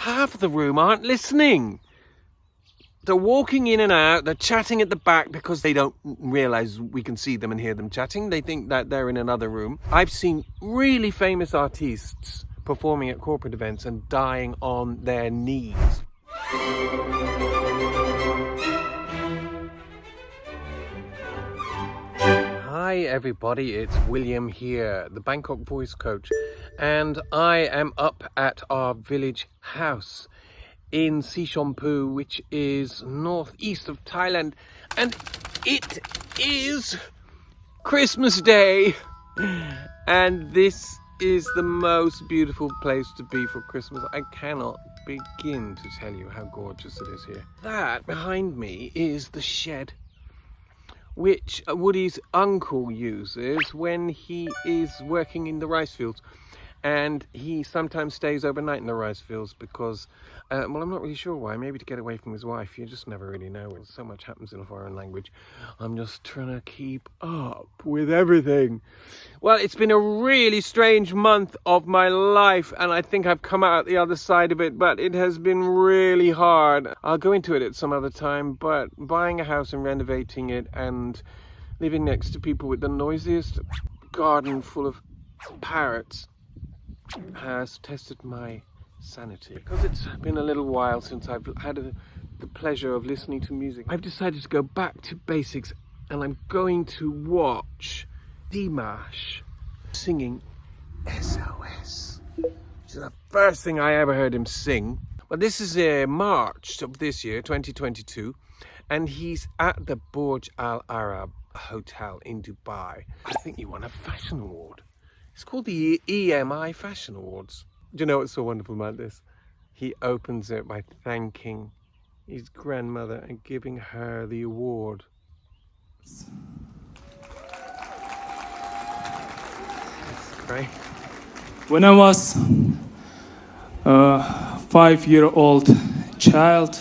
half of the room aren't listening. They're walking in and out, they're chatting at the back because they don't realise we can see them and hear them chatting. They think that they're in another room. I've seen really famous artists performing at corporate events and dying on their knees. Hi everybody, it's William here, the Bangkok Voice Coach, and I am up at our village house in Sichampu, which is northeast of Thailand, and it is Christmas Day, and this is the most beautiful place to be for Christmas. I cannot begin to tell you how gorgeous it is here. That behind me is the shed which Woody's uncle uses when he is working in the rice fields, and he sometimes stays overnight in the rice fields because well, I'm not really sure why. Maybe to get away from his wife. You just never really know. So much happens in a foreign language. I'm just trying to keep up with everything. Well, it's been a really strange month of my life, and I think I've come out the other side of it, but it has been really hard. I'll go into it at some other time, but buying a house and renovating it and living next to people with the noisiest garden full of parrots has tested my sanity. Because it's been a little while since I've had the pleasure of listening to music, I've decided to go back to basics, and I'm going to watch Dimash singing SOS. Which is the first thing I ever heard him sing. But this is March of this year, 2022, and he's at the Burj Al Arab Hotel in Dubai. I think he won a fashion award. It's called the EMI Fashion Awards. Do you know what's so wonderful about this? He opens it by thanking his grandmother and giving her the award. It's great. When I was a 5-year-old child,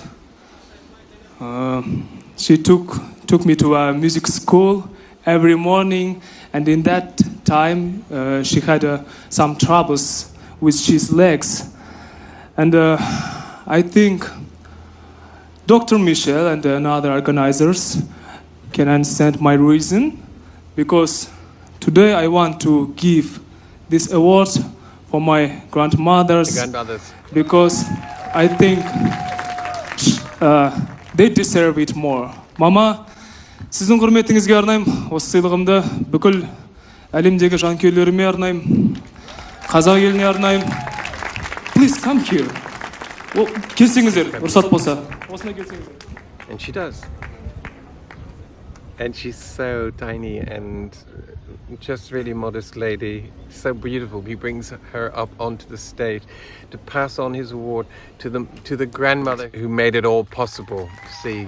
she took me to a music school every morning, and in that time she had some troubles with his legs, and I think Dr. Michel and other organizers can understand my reason, because today I want to give this award for my grandmothers, because I think they deserve it more. Mama, sizin hurmetingizge arnayım. Осы сыйлығымды бүкіл әлемдегі жанкүйерлеріме арнаймын. Қазақ еліне арнаймын. Please come here. Келсеңіздер, рұқсат болса. Осына келсеңіздер. And she does. And she's so tiny and just really modest lady, so beautiful. He brings her up onto the stage to pass on his award to the grandmother who made it all possible. See,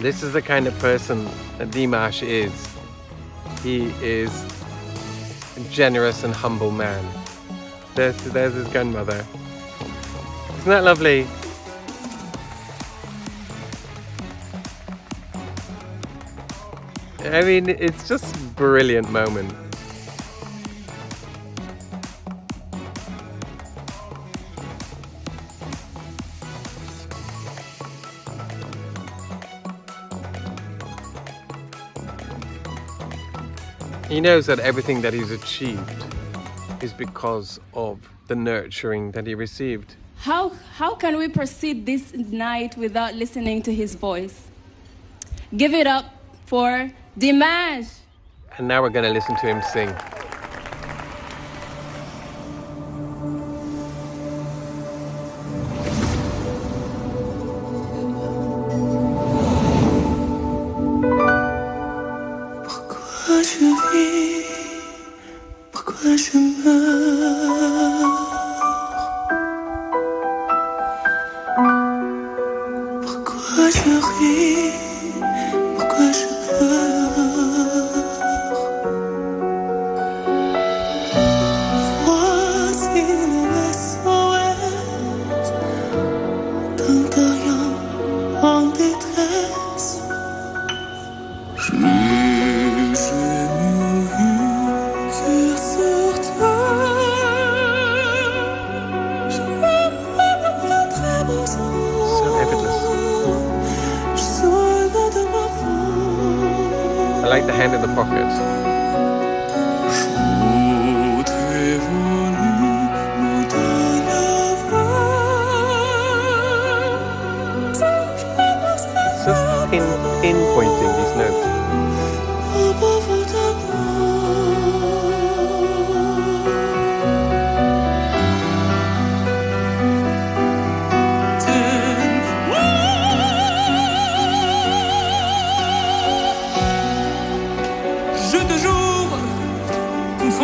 this is the kind of person that Dimash is. He is a generous and humble man. There's his grandmother. Isn't that lovely? I mean, it's just a brilliant moment. He knows that everything that he's achieved is because of the nurturing that he received. How can we proceed this night without listening to his voice? Give it up for Dimash. And now we're going to listen to him sing. Pourquoi je meurs? Pourquoi je ris? Pourquoi je pleure? Voici le SOS d'un terrien en détresse. Plus jamais sur terre, je hand in the pocket. J'voudrais voler au-delà It's just pinpointing these notes.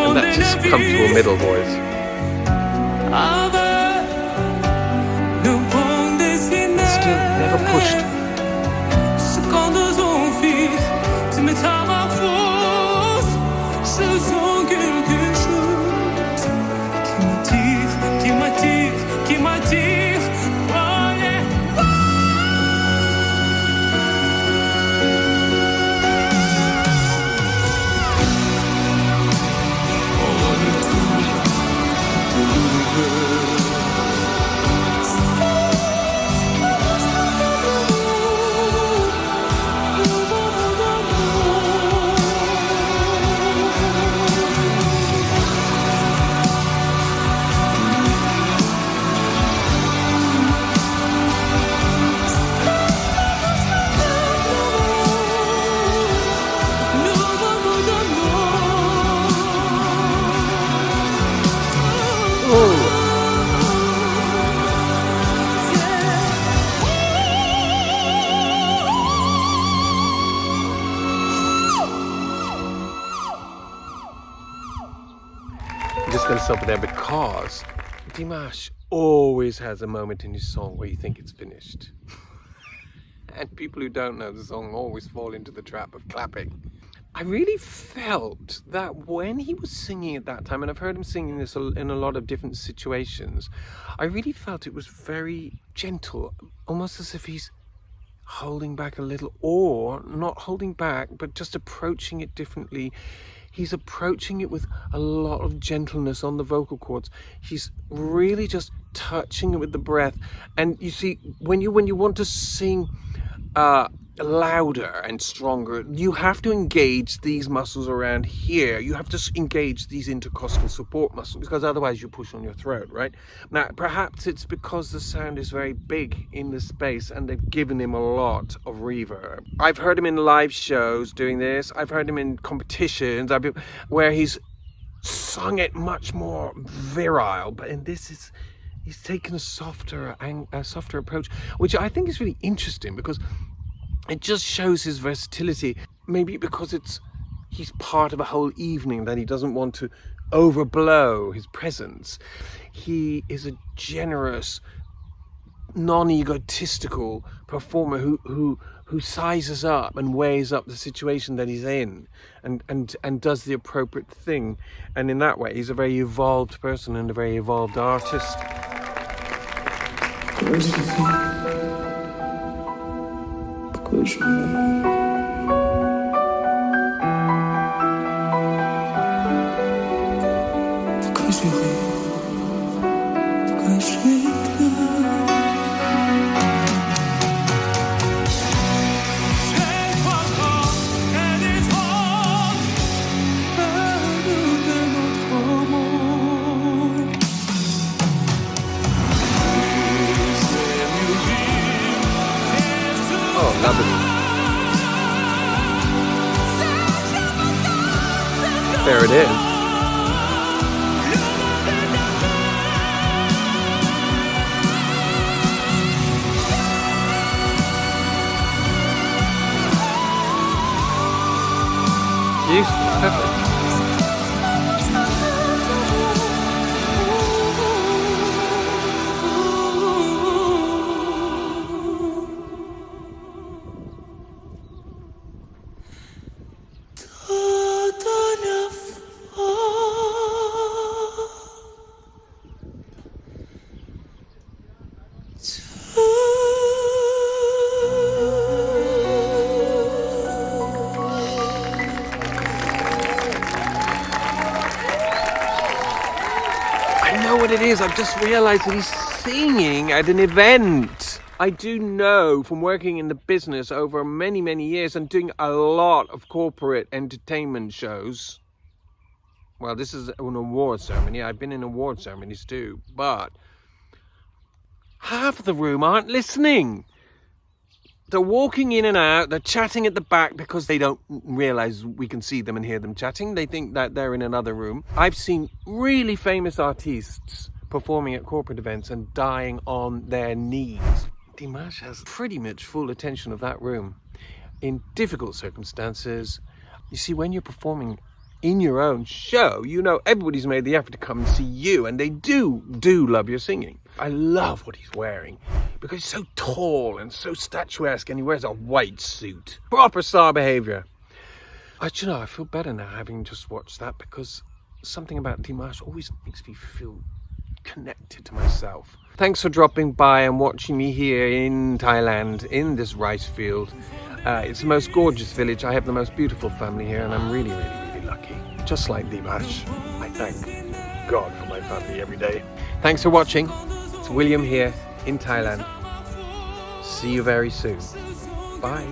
And that's his comfortable middle voice. Still never pushed. I'm just going to stop there because Dimash always has a moment in his song where you think it's finished. And people who don't know the song always fall into the trap of clapping. I really felt that when he was singing at that time, and I've heard him singing this in a lot of different situations, I really felt it was very gentle, almost as if he's holding back a little, or not holding back, but just approaching it differently. He's approaching it with a lot of gentleness on the vocal cords. He's really just touching it with the breath. And you see, when you want to sing louder and stronger, you have to engage these muscles around here. You have to engage these intercostal support muscles, because otherwise you push on your throat, right? Now, perhaps it's because the sound is very big in the space and they've given him a lot of reverb. I've heard him in live shows doing this. I've heard him in competitions where he's sung it much more virile, but in this he's taken a softer approach, which I think is really interesting because it just shows his versatility. Maybe because he's part of a whole evening that he doesn't want to overblow his presence. He is a generous, non-egotistical performer who sizes up and weighs up the situation that he's in and does the appropriate thing. And in that way, he's a very evolved person and a very evolved artist. Pourquoi je meurs? Pourquoi je ris? Pourquoi je pleure? Je crois encore qu'elle est trop de notre monde. Oh, lovely. There it is. Beautiful, perfect. I know what it is. I've just realized that he's singing at an event. I do know from working in the business over many, many years and doing a lot of corporate entertainment shows. Well, this is an award ceremony. I've been in award ceremonies too, but half of the room aren't listening. They're walking in and out, they're chatting at the back because they don't realize we can see them and hear them chatting. They think that they're in another room. I've seen really famous artists performing at corporate events and dying on their knees. Dimash has pretty much full attention of that room in difficult circumstances. You see, when you're performing in your own show, you know everybody's made the effort to come and see you, and they do love your singing. I love what he's wearing because he's so tall and so statuesque, and he wears a white suit. Proper star behavior. I feel better now having just watched that, because something about Dimash always makes me feel connected to myself. Thanks for dropping by and watching me here in Thailand, in this rice field. It's the most gorgeous village. I have the most beautiful family here, and I'm really, really, really lucky. Just like Dimash, I thank God for my family every day. Thanks for watching. It's William here in Thailand. See you very soon. Bye.